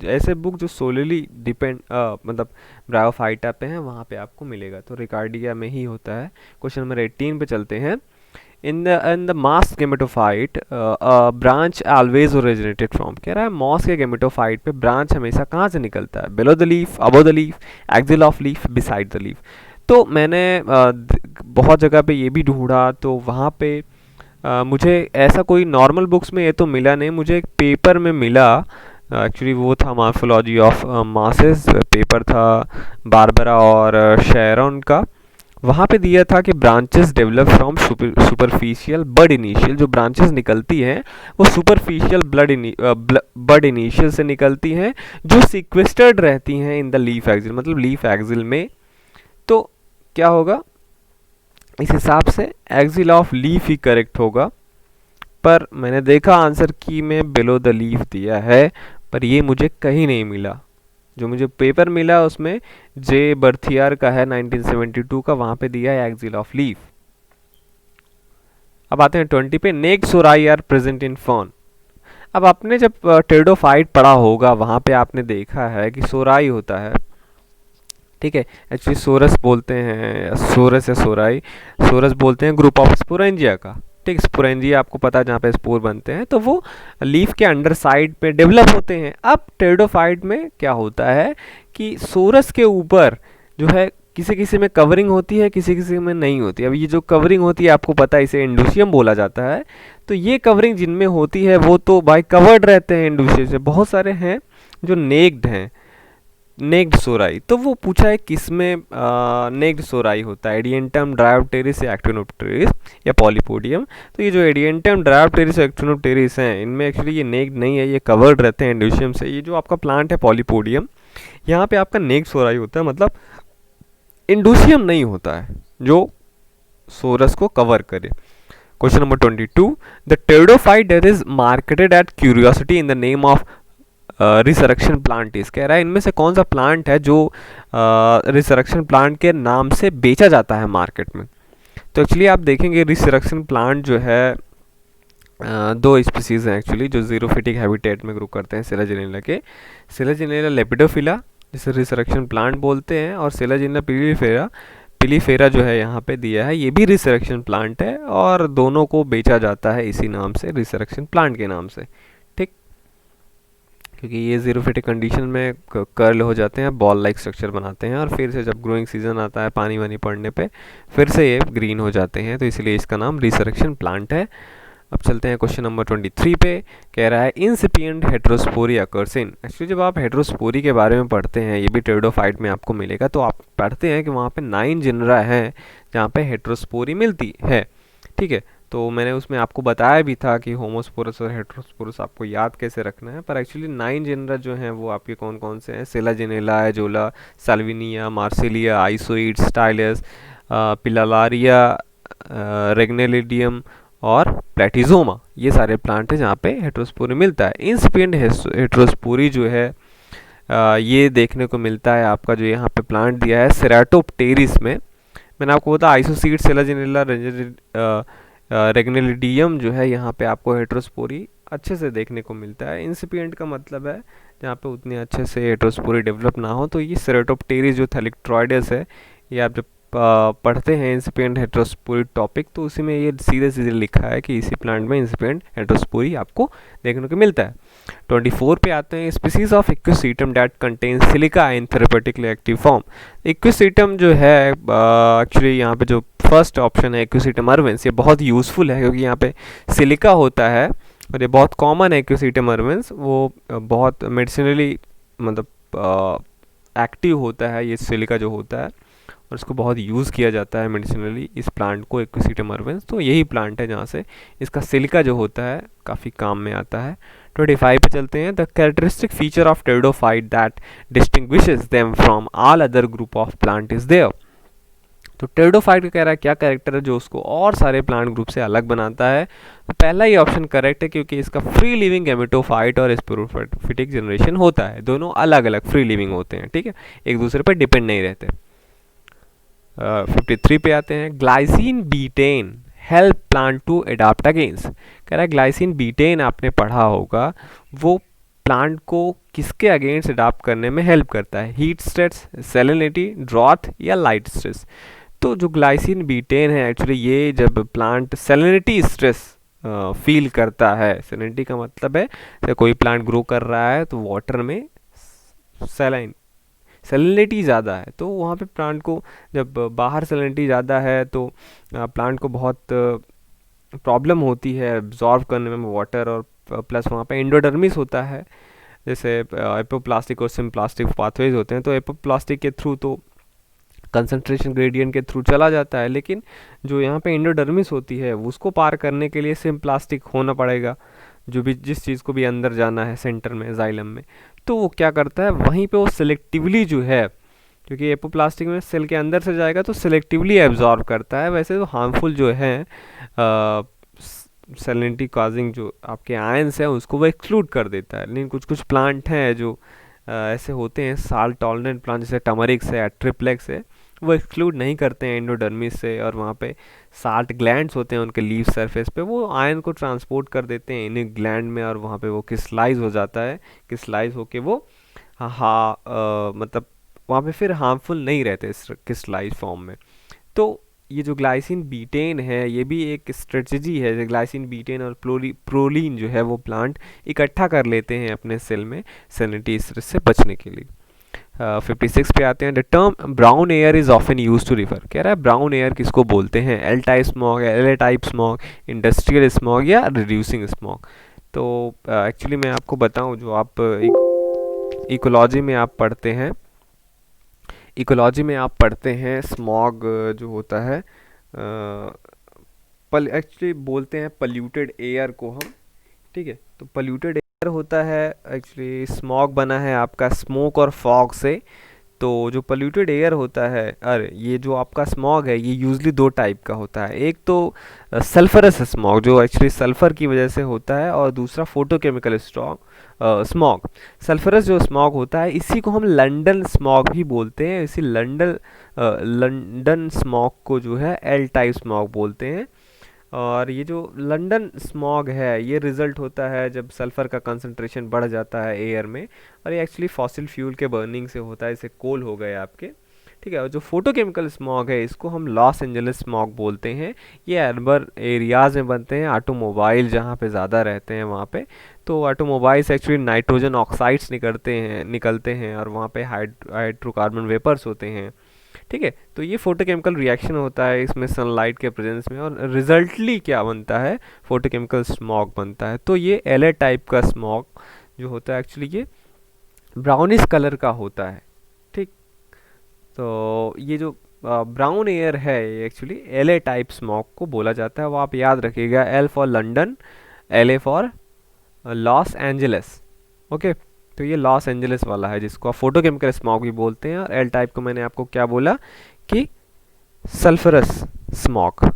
ऐसे बुक जो सोलली डिपेंड मतलब ब्रायोफाइटा पे हैं वहाँ पे आपको मिलेगा, तो रिकार्डिया में ही होता है। क्वेश्चन नंबर 18 पे चलते हैं, in the mass gametophyte branch always originated from. कह रहा है मॉस के गेमेटोफाइट पे ब्रांच हमेशा कहाँ से निकलता है, below the leaf, above the leaf, axil of leaf, beside the leaf. तो मैंने बहुत जगह पे ये भी ढूंढा, तो वहाँ पे मुझे ऐसा कोई नॉर्मल बुक्स में ये तो मिला नहीं, मुझे एक पेपर में मिला। एक्चुअली वो था मॉर्फोलॉजी ऑफ मासेस, पेपर था बारबरा और शेरॉन का। वहाँ पे दिया था कि branches develop from superficial bud initial, जो ब्रांचेस निकलती हैं वो सुपरफिशियल बड इनिशियल से निकलती हैं, जो सिक्वेस्टर्ड रहती हैं इन द लीफ एक्सिल, मतलब लीफ एक्सिल में। तो क्या होगा, इस हिसाब से axil of leaf he correct होगा, पर मैंने देखा आंसर की में बिलो द लीफ दिया है, पर ये मुझे कहीं नहीं मिला। जो मुझे पेपर मिला उसमें जे बर्थियार का है 1972 का, वहां पे दिया है एक्सिल ऑफ लीफ। अब आते हैं 20 पे, naked sori are present in fern. अब आपने जब टेरिडोफाइट पढ़ा होगा वहां पे आपने देखा है कि सोराई होता है, ठीक है, एक्चुअली सोरस बोलते हैं, सोरस या सोराई, सोरस बोलते हैं ग्रुप ऑफ स्पोरेंजिया का, ठीक, स्पोरेंजिया आपको पता है जहाँ पे स्पोर बनते हैं, तो वो लीफ के अंडर साइड पे डेवलप होते हैं। अब टेरिडोफाइट में क्या होता है कि सोरस के ऊपर जो है किसी किसी में कवरिंग होती है, किसी किसी में नहीं होती। अब ये जो कवरिंग होती है आपको पता है इसे इंडोसियम बोला जाता है, तो ये कवरिंग जिनमें होती है वो तो भाई कवर्ड रहते हैं इंडोसियम से। बहुत सारे हैं जो नेक्ड हैं, नेक्ड सोराई, तो वो पूछा है किसमें नेक्ड सोराई होता है, एडियंटम, ड्रायोप्टेरिस या एक्टिनोप्टेरिस या पॉलीपोडियम। तो ये जो एडियंटम, ड्रायोप्टेरिस या एक्टिनोप्टेरिस हैं इनमें एक्चुअली ये नेक्ड नहीं है, ये कवर्ड रहते हैं इंडोसियम से। ये जो आपका प्लांट है पॉलीपोडियम, यहाँ पे आपका नेक्ड सोराई होता है, मतलब इंडोसियम नहीं होता है जो सोरस को कवर करे। Question number 22, the pteridophyte that is marketed at curiosity in the name of resurrection plant is. कह रहा है इनमें से कौन सा प्लांट है जो रिसरेक्शन प्लांट के नाम से बेचा जाता है मार्केट में। तो एक्चुअली आप देखेंगे रिसरेक्शन प्लांट जो है दो स्पीसीज हैं एक्चुअली जो जीरोफिटिक हैबिटेट में ग्रो करते हैं सेलाजिनेला के, सेलाजिनेला लेपिडोफिला जिसे रिसरेक्शन प्लांट बोलते हैं, और सेलाजिनेला पिलीफेरा, पिलीफेरा जो है यहाँ पे दिया है, ये भी रिसरेक्शन प्लांट है, और दोनों को बेचा जाता है इसी नाम से, रिसरेक्शन प्लांट के नाम से, ठीक, क्योंकि ये जीरोफिटिक कंडीशन में कर्ल हो जाते हैं, बॉल लाइक स्ट्रक्चर बनाते हैं, और फिर से जब ग्रोइंग सीजन आता है पानी वानी पड़ने पे फिर से ये ग्रीन हो जाते हैं, तो इसलिए इसका नाम रिसरेक्शन प्लांट है। अब चलते हैं क्वेश्चन नंबर 23 पे। कह रहा है इंसिपिएंट हेटेरोस्पोरी अकर्स इन। एक्चुअली जब आप हेटेरोस्पोरी के बारे में पढ़ते हैं, ये भी टेरिडोफाइट में आपको मिलेगा, तो आप पढ़ते हैं कि वहाँ पे 9 जिनरा हैं जहाँ पे हेटेरोस्पोरी मिलती है, ठीक है। तो मैंने उसमें आपको बताया भी था कि होमोस्पोरस और हेटेरोस्पोरस आपको याद कैसे रखना है, पर एक्चुअली 9 जेनरा जो हैं वो आपके कौन कौन से हैं? Selaginella, Azolla, Salvinia, Marsilea, Isoetes, Stylites, Pilularia, Regnellidium और प्लेटिजोमा, ये सारे प्लांट हैं जहाँ पे हेटेरोस्पोरी मिलता है। इंसिपिएंट हेटेरोस्पोरी जो है ये देखने को मिलता है आपका, जो यहाँ पे प्लांट दिया है सेराटोप्टेरिस में। मैंने आपको बताया आइसोसीड, सेलाजिनेला, रेग्नेलिडियम जो है यहाँ पे आपको हेटेरोस्पोरी अच्छे से देखने को मिलता है। इंसिपिएंट का मतलब है जहाँ पे उतने अच्छे से हेटेरोस्पोरी डेवलप ना हो। तो ये सेराटोप्टेरिस जो थैलिक्ट्रॉइडस है, ये आप जब पढ़ते हैं इंसिपिएंट हेटेरोस्पोरी टॉपिक, तो उसी में ये सीधे सीधे लिखा है कि इसी प्लांट में इंसिपिएंट हेटेरोस्पोरी आपको देखने को मिलता है। 24 पे आते हैं, species of Equisetum that contain silica in therapeutically active form. Equisetum जो है एक्चुअली यहाँ पे जो फर्स्ट ऑप्शन है इक्विसीटम अर्वेंस, ये बहुत यूज़फुल है क्योंकि यहाँ पे सिलिका होता है और ये बहुत कॉमन है। इक्विसीटम अर्वेंस वो बहुत मेडिसिनली मतलब एक्टिव होता है ये सिलिका जो होता है, और इसको बहुत यूज़ किया जाता है मेडिसिनली इस प्लांट को, इक्विसीटम अर्वेंस। तो यही प्लांट है जहाँ से इसका सिलिका जो होता है काफ़ी काम में आता है। 25 पे चलते हैं। The characteristic feature of pteridophyte that distinguishes them from all other group of plant is there. तो टेरिडोफाइट का कह रहा है क्या कैरेक्टर है जो उसको और सारे प्लांट ग्रुप से अलग बनाता है। तो पहला ही ऑप्शन करेक्ट है क्योंकि इसका फ्री लिविंग गेमेटोफाइट और स्पोरोफिटिक जनरेशन होता है, दोनों अलग अलग फ्री लिविंग होते हैं, ठीक है, एक दूसरे पर डिपेंड नहीं रहते। 53 पे आते हैं। Glycine betaine help plant to adapt against. कह रहा है ग्लाइसिन बीटेन आपने पढ़ा होगा, वो प्लांट को किसके अगेंस्ट अडाप्ट करने में हेल्प करता है? हीट स्ट्रेस, सैलिनिटी, ड्रॉथ या लाइट स्ट्रेस। तो जो ग्लाइसिन बीटेन है एक्चुअली ये जब प्लांट सैलिनिटी स्ट्रेस फील करता है, सैलिनिटी का मतलब है जब कोई प्लांट ग्रो कर रहा है तो वाटर में सैलिनिटी ज़्यादा है, तो वहाँ पे प्लांट को जब बाहर सैलिनिटी ज़्यादा है तो प्लांट को बहुत प्रॉब्लम होती है एब्जॉर्व करने में वाटर, और प्लस वहाँ पे एंडोडर्मिस होता है, जैसे एपोप्लास्टिक और सिम्प्लास्टिक पाथवेज होते हैं। तो एपोप्लास्टिक के थ्रू तो कंसंट्रेशन ग्रेडियंट के थ्रू चला जाता है, लेकिन जो यहाँ पे एंडोडर्मिस होती है उसको पार करने के लिए सिम्प्लास्टिक होना पड़ेगा, जो भी जिस चीज़ को भी अंदर जाना है सेंटर में जाइलम में। तो वो क्या करता है वहीं पे वो सिलेक्टिवली जो है, क्योंकि एपोप्लास्टिक में सेल के अंदर से जाएगा तो सिलेक्टिवली एब्जॉर्ब करता है, वैसे तो हार्मफुल जो है सैलिनिटी कॉजिंग जो आपके आयंस हैं उसको वो एक्सक्लूड कर देता है। लेकिन कुछ कुछ प्लांट हैं जो ऐसे होते हैं साल्ट टॉलरेंट प्लांट, जैसे टमरिक्स है या ट्रिप्लेक्स है, वो एक्सक्लूड नहीं करते हैं एंडोडर्मिस से, और वहाँ पे साल्ट ग्लैंड्स होते हैं उनके लीफ सरफेस पे, वो आयन को ट्रांसपोर्ट कर देते हैं इन ग्लैंड में, और वहाँ पे वो क्रिस्टलाइज हो जाता है। क्रिस्टलाइज होके वो मतलब वहाँ पे फिर हार्मफुल नहीं रहते इस क्रिस्टलाइज फॉर्म में। तो ये जो ग्लाइसिन बीटेन है ये भी एक स्ट्रेटजी है। ग्लाइसिन बीटेन और प्रोलीन जो है वो प्लांट इकट्ठा कर लेते हैं अपने सेल में सैलिनिटी स्ट्रेस से बचने के लिए। 56 पे आते हैं। The term brown air is often use to refer. कह रहा है ब्राउन एयर किसको बोलते हैं? L type smog, L type smog, industrial smog या रिड्यूसिंग स्मॉग। तो एक्चुअली मैं आपको बताऊं, जो आप इकोलॉजी में आप पढ़ते हैं, इकोलॉजी में आप पढ़ते हैं स्मॉग जो होता है एक्चुअली बोलते हैं पल्यूटेड एयर को हम, ठीक है। तो पल्यूटेड एयर होता है एक्चुअली, स्मॉग बना है आपका स्मोक और फॉग से। तो जो पल्यूटेड एयर होता है, अरे ये जो आपका स्मॉग है ये यूजली दो टाइप का होता है। एक तो सल्फरस स्मॉग जो एक्चुअली सल्फर की वजह से होता है, और दूसरा फोटोकेमिकल स्मॉग। सल्फरस जो स्मॉग होता है इसी को हम लंदन स्मॉग भी बोलते हैं। इसी लंदन स्मॉग को जो है एल टाइप स्मॉग बोलते हैं। और ये जो लंदन स्मॉग है ये रिजल्ट होता है जब सल्फ़र का कंसंट्रेशन बढ़ जाता है एयर में, और ये एक्चुअली फॉसिल फ्यूल के बर्निंग से होता है, जैसे कोल हो गए आपके, ठीक है। और जो फोटोकेमिकल स्मॉग है इसको हम लॉस एंजलिस स्मॉग बोलते हैं। ये अर्बन एरियाज़ में बनते हैं, ऑटोमोबाइल जहाँ पे ज़्यादा रहते हैं वहाँ पे। तो ऑटोमोबाइल से एक्चुअली नाइट्रोजन ऑक्साइड्स निकलते हैं और वहाँ पे हाइड्रोकार्बन वेपर्स होते हैं, ठीक है। तो ये फोटोकेमिकल रिएक्शन होता है इसमें सनलाइट के प्रेजेंस में, और रिजल्टली क्या बनता है? फोटोकेमिकल स्मॉग बनता है। तो ये एल टाइप का स्मॉग जो होता है एक्चुअली ये ब्राउनिश कलर का होता है, ठीक। तो ये जो ब्राउन एयर है ये एक्चुअली LA टाइप स्मॉग को बोला जाता है, वो आप याद रखिएगा, L for London, LA for Los Angeles. Okay, तो ये लॉस एंजलिस वाला है जिसको आप फोटोकेमिकल स्मॉग भी बोलते हैं, और एल टाइप को मैंने आपको क्या बोला कि सल्फरस स्मॉग।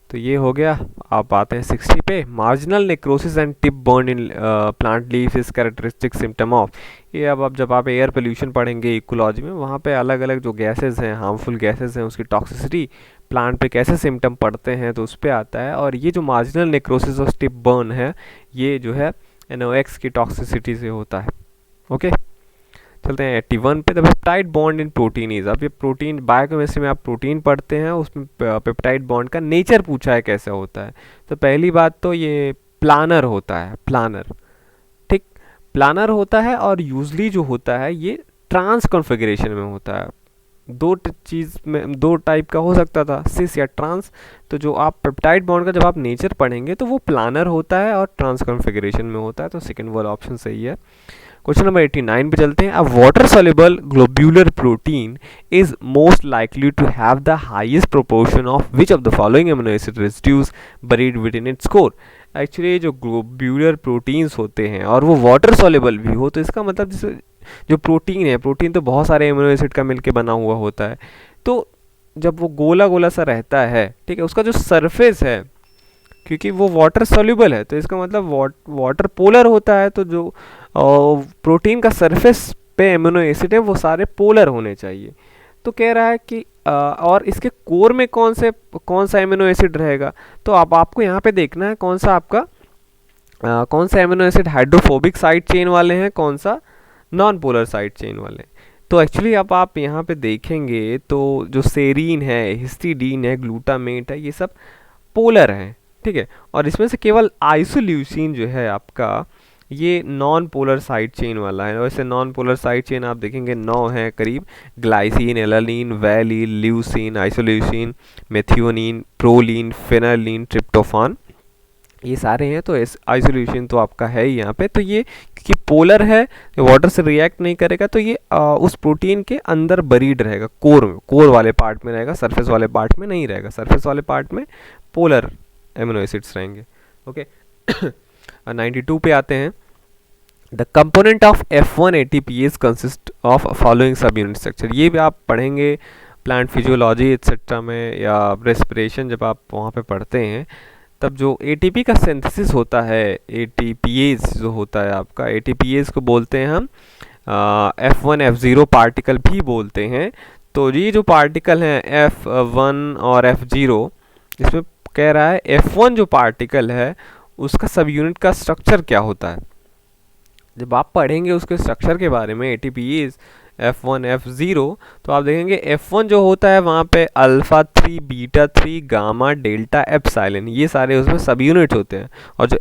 तो ये हो गया। आप आते हैं 60 पे, marginal necrosis and tip burn in plant leaves is characteristic symptom of. ये अब जब आप एयर पोल्यूशन पढ़ेंगे इकोलॉजी में, वहाँ पे अलग अलग जो गैसेस हैं, हार्मफुल गैसेस हैं, उसकी टॉक्सिसिटी प्लांट पे कैसे सिम्टम पड़ते हैं, तो उस पर आता है। और ये जो मार्जिनल नेक्रोसिस और टिप बर्न है, ये जो है NOx की टॉक्सिसिटी से होता है। ओके, चलते हैं 81 पे। The peptide bond in protein is. अब ये प्रोटीन बायोकेमिस्ट्री में आप प्रोटीन पढ़ते हैं, उसमें पेप्टाइड बॉन्ड का नेचर पूछा है कैसे होता है। तो पहली बात तो ये प्लानर होता है, प्लानर, ठीक, प्लानर होता है। और यूजली जो होता है ये ट्रांस कॉन्फ़िगरेशन में होता है। दो चीज़ में, दो टाइप का हो सकता था, सिस या ट्रांस। तो जो आप पेप्टाइड बॉन्ड का जब आप नेचर पढ़ेंगे तो वो प्लानर होता है और ट्रांस कॉन्फ़िगरेशन में होता है। तो सेकंड वाला ऑप्शन सही है। क्वेश्चन नंबर 89 पे चलते हैं। A water soluble globular protein is most likely to have the highest proportion of which of the following amino acid residues buried within its core. Actually जो globular proteins होते हैं और वो water soluble भी हो, तो इसका मतलब जैसे जो प्रोटीन है, प्रोटीन तो बहुत सारे अमीनो एसिड का मिलके बना हुआ होता है। तो जब वो गोला गोला सा रहता है, ठीक है, उसका जो सरफेस है, क्योंकि वो वाटर soluble है, तो इसका मतलब वाटर पोलर होता है। तो जो प्रोटीन का सरफेस पे एमिनो एसिड है वो सारे पोलर होने चाहिए। तो कह रहा है कि और इसके कोर में कौन सा एमिनो एसिड रहेगा। तो आपको यहाँ पे देखना है कौन सा आपका कौन सा amino acid hydrophobic side chain वाले हैं, कौन सा नॉन पोलर साइड चेन वाले हैं। तो एक्चुअली अब आप यहाँ पे देखेंगे तो जो सेरीन है, हिस्टीडीन है, ग्लूटामेट है, ये सब पोलर हैं, ठीक है। और इसमें से केवल आइसोल्यूसिन जो है आपका, ये नॉन पोलर साइड चेन वाला है। वैसे नॉन पोलर साइड चेन आप देखेंगे 9 है करीब, glycine, alanine, valine, leucine, isoleucine, methionine, proline, phenylalanine, tryptophan, ये सारे हैं। तो आइसोल्यूशन तो आपका है ही यहाँ पे। तो ये क्योंकि पोलर है, वाटर से रिएक्ट नहीं करेगा, तो ये उस प्रोटीन के अंदर बरीड रहेगा, कोर वाले पार्ट में रहेगा, सरफेस वाले पार्ट में नहीं रहेगा। सरफेस वाले पार्ट में पोलर एमिनो एसिड्स रहेंगे। ओके 92 पे आते हैं। The component of F1 ATPase consist of following सब यूनिट स्ट्रक्चर। ये भी आप पढ़ेंगे प्लांट फिजियोलॉजी एक्सेट्रा में, या रेस्पिरेशन जब आप वहाँ पे पढ़ते हैं, तब जो ATP का सिंथेसिस होता है, ATPase जो होता है आपका, ATPase को बोलते हैं हम F1 F0 पार्टिकल भी बोलते हैं। तो ये जो पार्टिकल हैं F1 और F0, इसमें कह रहा है F1 जो पार्टिकल है उसका सब यूनिट का स्ट्रक्चर क्या होता है। जब आप पढ़ेंगे उसके स्ट्रक्चर के बारे में, ATPase F1 F0, तो आप देखेंगे F1 जो होता है वहाँ पे alpha 3, beta 3, gamma, delta, epsilon, ये सारे उसमें सब यूनिट होते हैं। और जो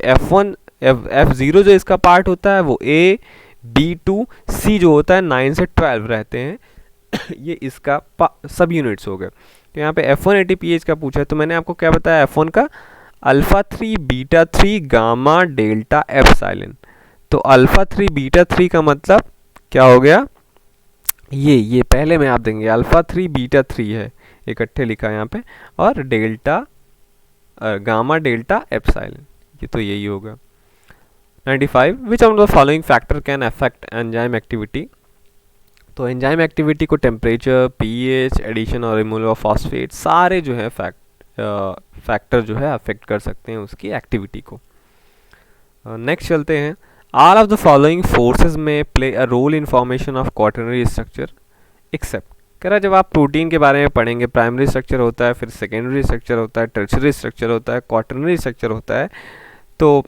F0 जो इसका पार्ट होता है वो A, B2, C जो होता है 9 से 12 रहते हैं ये इसका सब यूनिट्स हो गए। तो यहाँ पे F1 ATPase का पूछा है, तो मैंने आपको क्या बताया, F1 का alpha 3, beta 3, gamma, delta, epsilon. तो अल्फा 3, बीटा 3 का मतलब क्या हो गया, ये पहले में आप देंगे अल्फा 3, बीटा 3 है, इकट्ठे लिखा है यहाँ पे, और डेल्टा, गामा, डेल्टा, एप्सिलॉन, ये तो यही होगा। 95 विच of the following factor can affect enzyme activity. तो एंजाइम एक्टिविटी को टेम्परेचर, पीएच, एडिशन और रिमूवल ऑफ फॉस्फेट, सारे जो है फैक्टर जो है अफेक्ट कर सकते हैं उसकी एक्टिविटी को। नेक्स्ट चलते हैं। All of the following forces may play a role in formation of quaternary structure except. कह रहा है जब आप प्रोटीन के बारे में पढ़ेंगे, प्राइमरी स्ट्रक्चर होता है, फिर सेकेंडरी स्ट्रक्चर होता है, टर्शियरी स्ट्रक्चर होता है, क्वाटरनरी स्ट्रक्चर होता है। तो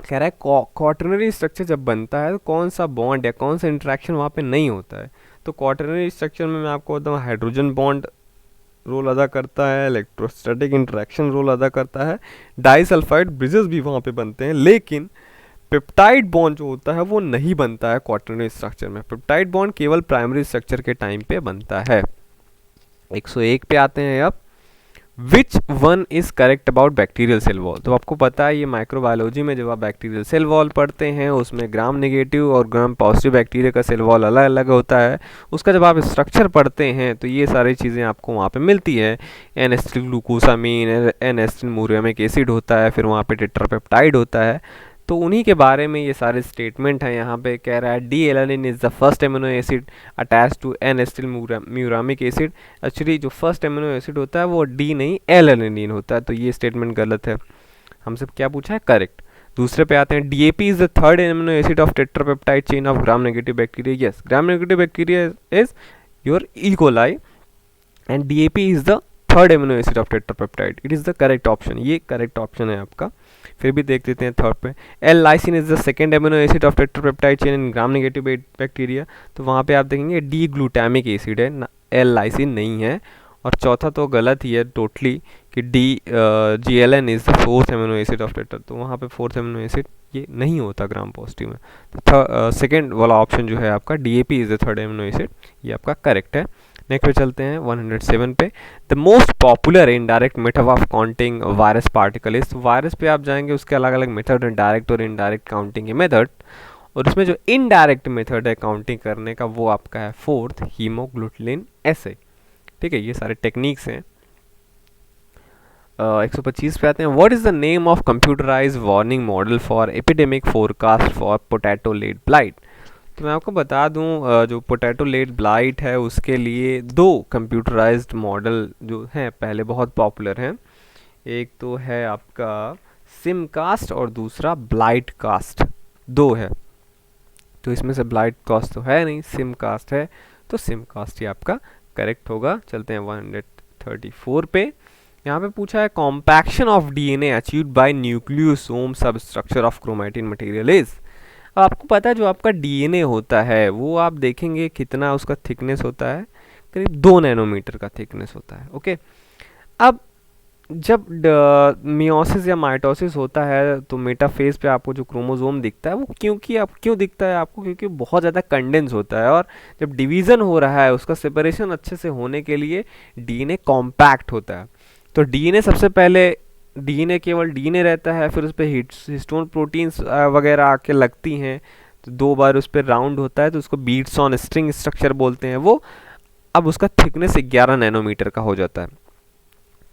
कह रहा है क्वाटरनरी स्ट्रक्चर जब बनता है तो कौन सा बॉन्ड या कौन सा इंटरेक्शन वहाँ पे नहीं होता है। तो क्वाटरनरी स्ट्रक्चर में मैं आपको बताऊँ, हाइड्रोजन बॉन्ड रोल अदा करता है, इलेक्ट्रोस्टैटिक इंटरेक्शन रोल अदा करता है, डाइसल्फाइड ब्रिजेस भी वहाँ पे बनते हैं, लेकिन पेप्टाइड बॉन्ड जो होता है वो नहीं बनता है क्वाटरनरी स्ट्रक्चर में। पेप्टाइड बॉन्ड केवल प्राइमरी स्ट्रक्चर के टाइम पे बनता है। 101 पे आते हैं अब। Which one is correct about bacterial cell wall. तो आपको पता है ये माइक्रोबायोलॉजी में जब आप बैक्टीरियल सेल वॉल पढ़ते हैं उसमें ग्राम नेगेटिव और ग्राम पॉजिटिव बैक्टीरिया का सेल वॉल अलग अलग होता है। उसका जब आप स्ट्रक्चर पढ़ते हैं तो ये सारी चीज़ें आपको वहाँ पे मिलती है। N acetyl glucosamine, N acetyl muramic acid होता है, फिर वहाँ पे टेट्रापेप्टाइड होता है। तो उन्हीं के बारे में ये सारे स्टेटमेंट हैं। यहाँ पे कह रहा है D alanine is the first amino acid attach to N acetyl muramic acid. Actually जो फर्स्ट एमिनो एसिड होता है वो डी नहीं एल एलानिन होता है, तो ये स्टेटमेंट गलत है। हमसे क्या पूछा है? करेक्ट। दूसरे पे आते हैं, DAP is the third amino acid of tetrapeptide chain of gram negative bacteria. Yes, gram negative bacteria is your E coli and DAP is the third amino acid of tetrapeptide. It is the correct option, ये correct option है आपका। फिर भी देख लेते हैं third पे, L lysine is the second amino acid of tetrapeptide chain in gram negative bacteria. तो वहाँ पे आप देखेंगे डी ग्लूटामिक एसिड है, एल लाइसिन नहीं है। और चौथा तो गलत ही है टोटली कि D G L N is the fourth amino acid of tetra. तो वहाँ पे फोर्थ एमिनो एसिड ये नहीं होता ग्राम पॉजिटिव में। तो सेकेंड वाला ऑप्शन जो है आपका D A P is the third amino acid, ये आपका करेक्ट है। नेक्स्ट पे चलते हैं 107 पे, the most popular indirect method of counting virus particle is. Virus पे आप जाएंगे उसके अलग अलग मेथड हैं, डायरेक्ट और इनडायरेक्ट काउंटिंग के मेथड। और इसमें जो इनडायरेक्ट मेथड है काउंटिंग करने का वो आपका है फोर्थ, हीमोग्लूटिन एसे। ठीक है, ये सारे टेक्निक्स हैं। 125 पे आते हैं, what is the name of computerize warning model for epidemic forecast for potato late blight. तो मैं आपको बता दूं जो पोटैटो लेट ब्लाइट है उसके लिए दो कंप्यूटराइज्ड मॉडल जो हैं पहले बहुत पॉपुलर हैं। एक तो है आपका सिमकास्ट और दूसरा ब्लाइट कास्ट, दो है। तो इसमें से ब्लाइट कास्ट तो है नहीं, सिमकास्ट है, तो सिमकास्ट ही आपका करेक्ट होगा। चलते हैं 134 पे, यहाँ पे पूछा है compaction of DNA achieved by nucleosome substructure of chromatin material is. अब आपको पता है जो आपका डीएनए होता है वो आप देखेंगे कितना उसका थिकनेस होता है, करीब 2 नैनोमीटर का थिकनेस होता है। ओके, अब जब मियोसिस या माइटोसिस होता है तो मेटाफेज पे आपको जो क्रोमोसोम दिखता है वो क्यों दिखता है आपको, क्योंकि बहुत ज़्यादा कंडेंस होता है। और जब डिवीज़न हो रहा है उसका सेपरेशन अच्छे से होने के लिए डीएनए कॉम्पैक्ट होता है। तो डीएनए सबसे पहले डीएनए केवल डीएनए रहता है, फिर उस पर हिस्टोन प्रोटीन्स वगैरह आके लगती हैं, तो 2 बार उस पर राउंड होता है, तो उसको बीट्स ऑन स्ट्रिंग स्ट्रक्चर बोलते हैं वो। अब उसका थिकनेस 11 नैनोमीटर का हो जाता है।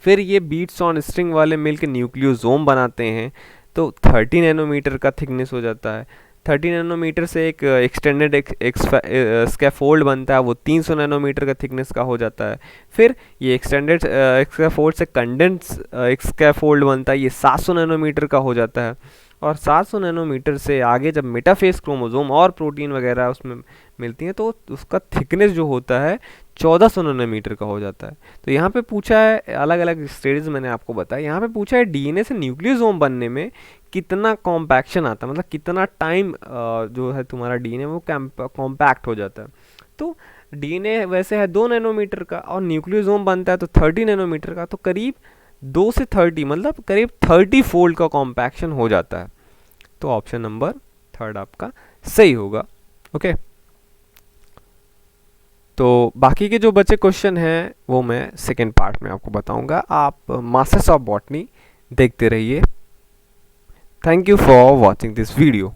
फिर ये बीट्स ऑन स्ट्रिंग वाले मिलकर न्यूक्लियोसोम बनाते हैं, तो 30 नैनोमीटर का थिकनेस हो जाता है। 30 नैनोमीटर से एक एक्सटेंडेड स्कैफोल्ड बनता है, वो 300 नैनोमीटर का थिकनेस का हो जाता है। फिर ये एक्सटेंडेड स्कैफोल्ड से कंडेंस स्कैफोल्ड बनता है, ये 700 नैनोमीटर का हो जाता है। और 700 नैनोमीटर से आगे जब मेटाफेज क्रोमोसोम और प्रोटीन वगैरह उसमें मिलती हैं तो उसका थिकनेस जो होता है 1400 नैनोमीटर का हो जाता है। तो यहाँ पे पूछा है, अलग अलग स्टेजेस मैंने आपको बताया, यहाँ पे पूछा है डीएनए से न्यूक्लियोसोम बनने में कितना कॉम्पैक्शन आता है, मतलब कितना टाइम जो है तुम्हारा डीएनए वो कॉम्पैक्ट हो जाता है। तो डीएनए वैसे है 2 नैनोमीटर का और न्यूक्लियोसोम बनता है तो 30 नैनोमीटर का, तो करीब 2 से 30 मतलब करीब 30 फोल्ड का कॉम्पैक्शन हो जाता है। तो ऑप्शन नंबर 3 आपका सही होगा। ओके, तो बाकी के जो बचे क्वेश्चन हैं वो मैं सेकेंड पार्ट में आपको बताऊंगा। आप मास्टर्स ऑफ बॉटनी देखते रहिए। Thank you for watching this video.